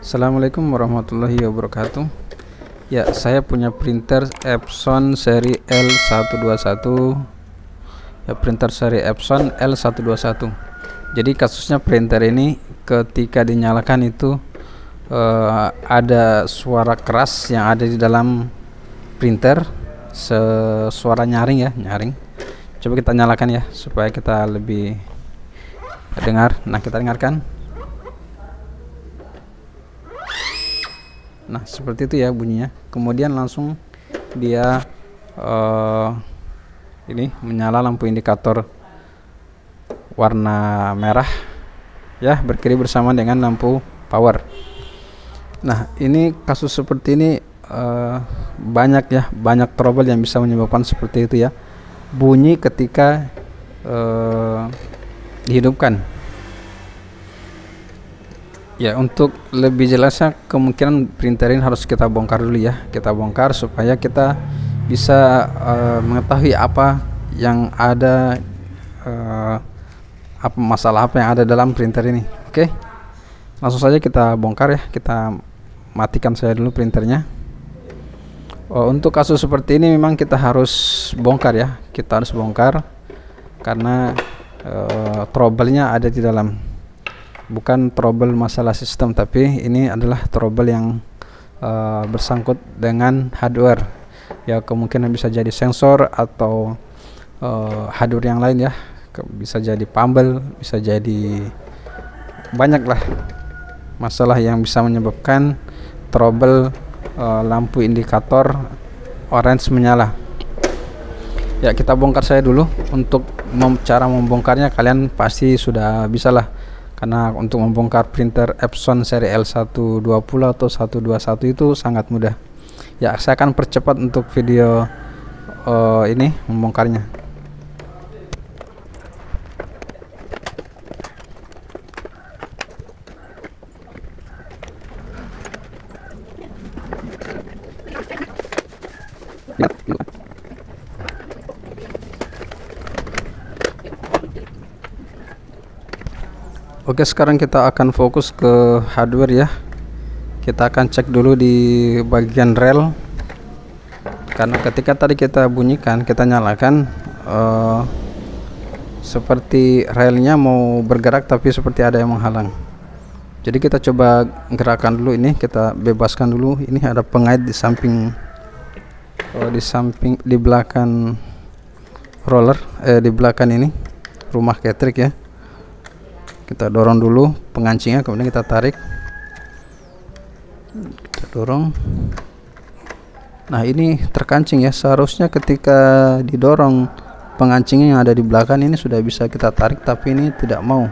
Assalamualaikum warahmatullahi wabarakatuh. Ya, saya punya printer Epson seri L121. Ya, printer seri Epson L121. Jadi kasusnya printer ini ketika dinyalakan itu ada suara keras yang ada di dalam printer, suara nyaring ya, nyaring. Coba kita nyalakan ya supaya kita lebih dengar. Nah, kita dengarkan. Nah, seperti itu ya bunyinya. Kemudian langsung dia ini menyala lampu indikator warna merah ya, berkiri bersama dengan lampu power. Nah, ini kasus seperti ini banyak ya, banyak trouble yang bisa menyebabkan seperti itu ya, bunyi ketika dihidupkan. Ya, untuk lebih jelasnya kemungkinan printer ini harus kita bongkar dulu ya. Kita bongkar supaya kita bisa mengetahui apa yang ada, apa masalah apa yang ada dalam printer ini. Oke, langsung saja kita bongkar ya. Kita matikan saya dulu printernya. Untuk kasus seperti ini memang kita harus bongkar ya. Kita harus bongkar karena trouble-nya ada di dalam. Bukan trouble masalah sistem, tapi ini adalah trouble yang bersangkut dengan hardware ya. Kemungkinan bisa jadi sensor atau hardware yang lain ya, bisa jadi pambel, bisa jadi banyaklah masalah yang bisa menyebabkan trouble lampu indikator orange menyala ya. Kita bongkar saya dulu. Untuk cara membongkarnya kalian pasti sudah bisa lah, karena untuk membongkar printer Epson seri L120 atau 121 itu sangat mudah ya. Saya akan percepat untuk video ini membongkarnya. Oke, sekarang kita akan fokus ke hardware ya. Kita akan cek dulu di bagian rel, karena ketika tadi kita bunyikan, kita nyalakan, seperti relnya mau bergerak tapi seperti ada yang menghalang. Jadi kita coba gerakan dulu ini, kita bebaskan dulu. Ini ada pengait di samping, di belakang roller, di belakang ini rumah ketrik ya. Kita dorong dulu pengancingnya, kemudian kita tarik, kita dorong. Nah, ini terkancing ya. Seharusnya ketika didorong pengancingnya yang ada di belakang ini sudah bisa kita tarik, tapi ini tidak mau.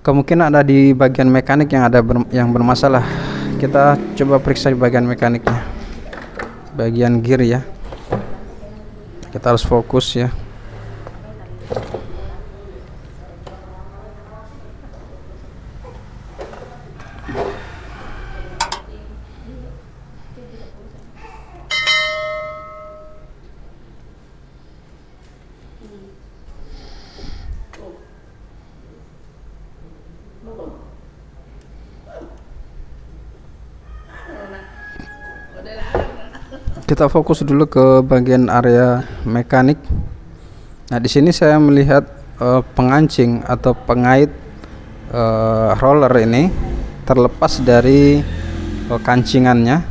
Kemungkinan ada di bagian mekanik yang ada yang bermasalah. Kita coba periksa di bagian mekaniknya, bagian gear ya. Kita harus fokus ya. Kita fokus dulu ke bagian area mekanik. Nah, di sini saya melihat pengancing atau pengait roller ini terlepas dari kancingannya,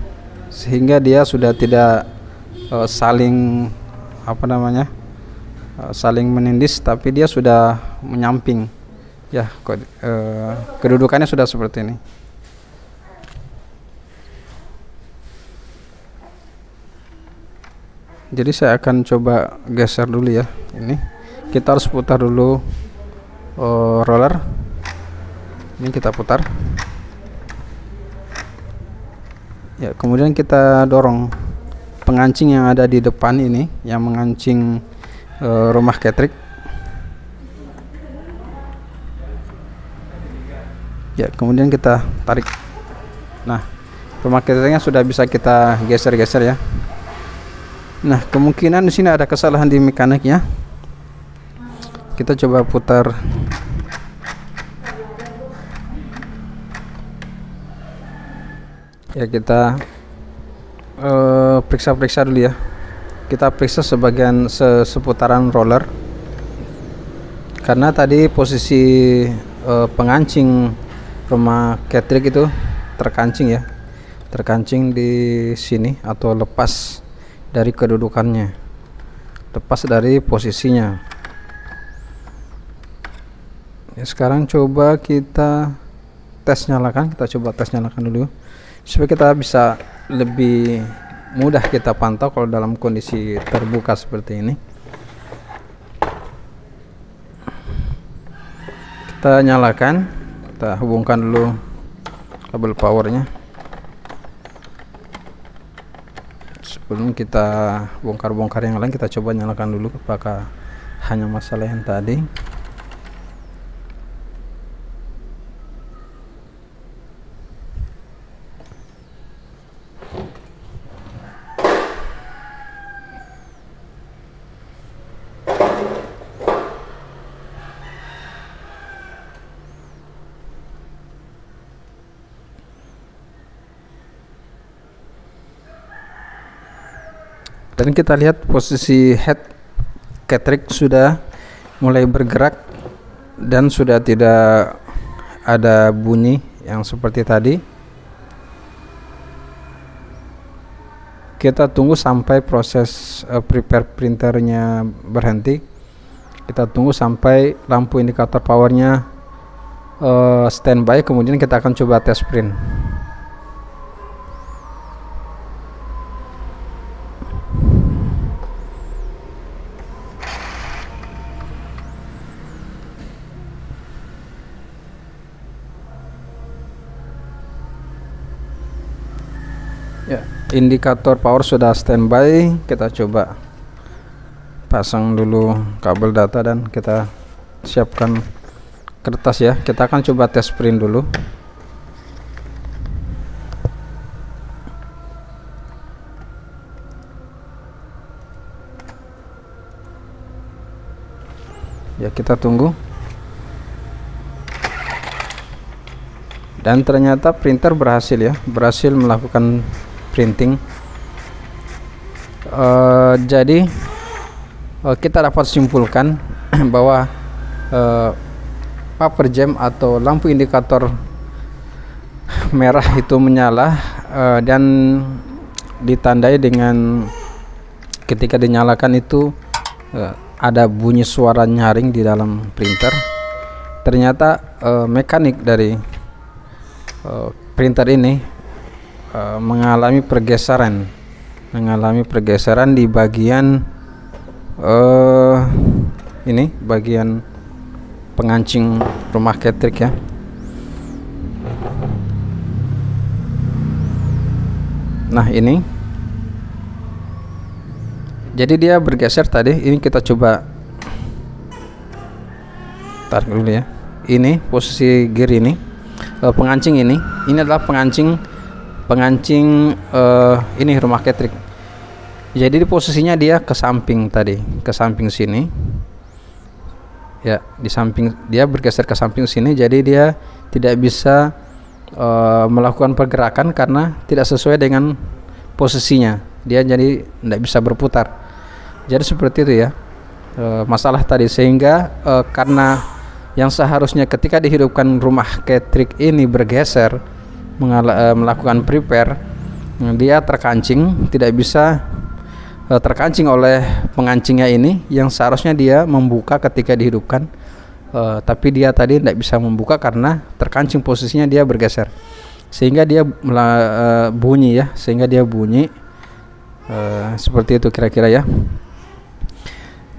sehingga dia sudah tidak saling saling menindis, tapi dia sudah menyamping ya. Kedudukannya sudah seperti ini. Jadi saya akan coba geser dulu ya. Ini kita harus putar dulu roller. Ini kita putar ya, kemudian kita dorong pengancing yang ada di depan ini, yang mengancing rumah ketrik ya, kemudian kita tarik. Nah, rumah ketriknya sudah bisa kita geser-geser ya. Nah, kemungkinan di sini ada kesalahan di mekaniknya. Kita coba putar Ya, kita periksa-periksa dulu ya. Kita periksa sebagian seputaran roller, karena tadi posisi pengancing rumah Catterick itu terkancing ya, terkancing di sini atau lepas dari kedudukannya, lepas dari posisinya. Ya, sekarang coba kita kita coba tes nyalakan dulu supaya kita bisa lebih mudah kita pantau kalau dalam kondisi terbuka seperti ini. Kita nyalakan, kita hubungkan dulu kabel powernya. Sebelum kita bongkar-bongkar yang lain, kita coba nyalakan dulu apakah hanya masalah yang tadi. Dan kita lihat posisi head Catterick sudah mulai bergerak dan sudah tidak ada bunyi yang seperti tadi. Kita tunggu sampai proses prepare printernya berhenti. Kita tunggu sampai lampu indikator powernya standby, kemudian kita akan coba tes print. Ya, indikator power sudah standby. Kita coba pasang dulu kabel data dan kita siapkan kertas ya. Kita akan coba tes print dulu. Ya, kita tunggu. Dan ternyata printer berhasil ya, berhasil melakukan printing. Jadi kita dapat simpulkan bahwa paper jam atau lampu indikator merah itu menyala dan ditandai dengan ketika dinyalakan itu ada bunyi suara nyaring di dalam printer. Ternyata mekanik dari printer ini mengalami pergeseran di bagian ini, bagian pengancing rumah Catterick ya. Nah, ini jadi dia bergeser tadi. Ini kita coba tarik dulu ya. Ini posisi gear ini, pengancing ini adalah pengancing ini rumah Catterick. Jadi di posisinya dia ke samping tadi, ke samping sini ya, di samping, dia bergeser ke samping sini. Jadi dia tidak bisa melakukan pergerakan karena tidak sesuai dengan posisinya. Dia jadi tidak bisa berputar. Jadi seperti itu ya masalah tadi, sehingga karena yang seharusnya ketika dihidupkan rumah Catterick ini bergeser melakukan prepare, dia terkancing, tidak bisa terkancing oleh pengancingnya ini yang seharusnya dia membuka ketika dihidupkan, tapi dia tadi tidak bisa membuka karena terkancing, posisinya dia bergeser, sehingga dia bunyi ya, seperti itu kira-kira ya.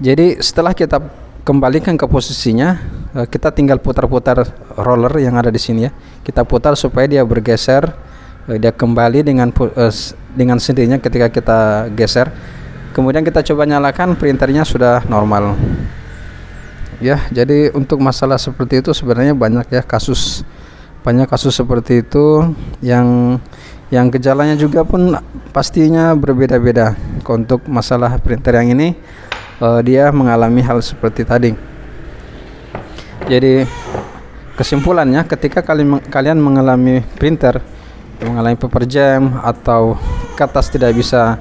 Jadi setelah kita kembalikan ke posisinya, kita tinggal putar-putar roller yang ada di sini ya. Kita putar supaya dia bergeser, dia kembali dengan sendirinya ketika kita geser. Kemudian kita coba nyalakan, printernya sudah normal. Ya, jadi untuk masalah seperti itu sebenarnya banyak ya kasus seperti itu yang gejalanya juga pun pastinya berbeda-beda. Untuk masalah printer yang ini dia mengalami hal seperti tadi. Jadi kesimpulannya, ketika kalian mengalami printer mengalami paper jam atau kertas tidak bisa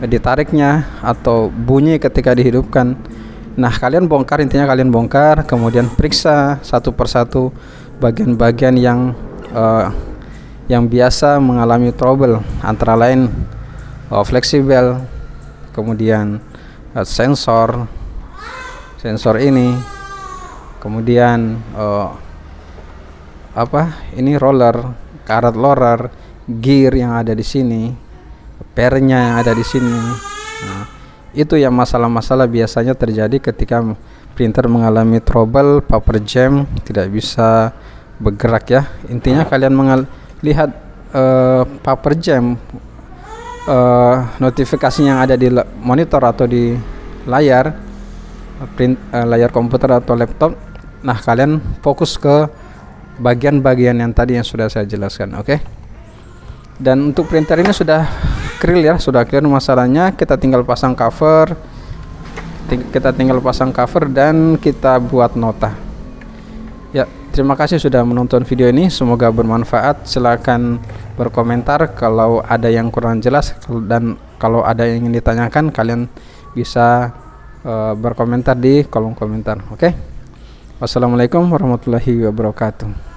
ditariknya atau bunyi ketika dihidupkan. Nah, kalian bongkar, intinya kalian bongkar, kemudian periksa satu persatu bagian-bagian yang biasa mengalami trouble, antara lain fleksibel, kemudian sensor ini, kemudian ini roller, karet roller, gear yang ada di sini, pernya yang ada di sini. Nah, itu yang masalah-masalah biasanya terjadi ketika printer mengalami trouble, paper jam, tidak bisa bergerak ya. Intinya kalian lihat paper jam, notifikasi yang ada di monitor atau di layar layar komputer atau laptop. Nah, kalian fokus ke bagian-bagian yang tadi yang sudah saya jelaskan, oke? Dan untuk printer ini sudah clear ya, sudah clear masalahnya. Kita tinggal pasang cover, dan kita buat nota. Ya, terima kasih sudah menonton video ini, semoga bermanfaat. Silakan berkomentar kalau ada yang kurang jelas, dan kalau ada yang ingin ditanyakan kalian bisa berkomentar di kolom komentar, oke? Wassalamualaikum warahmatullahi wabarakatuh.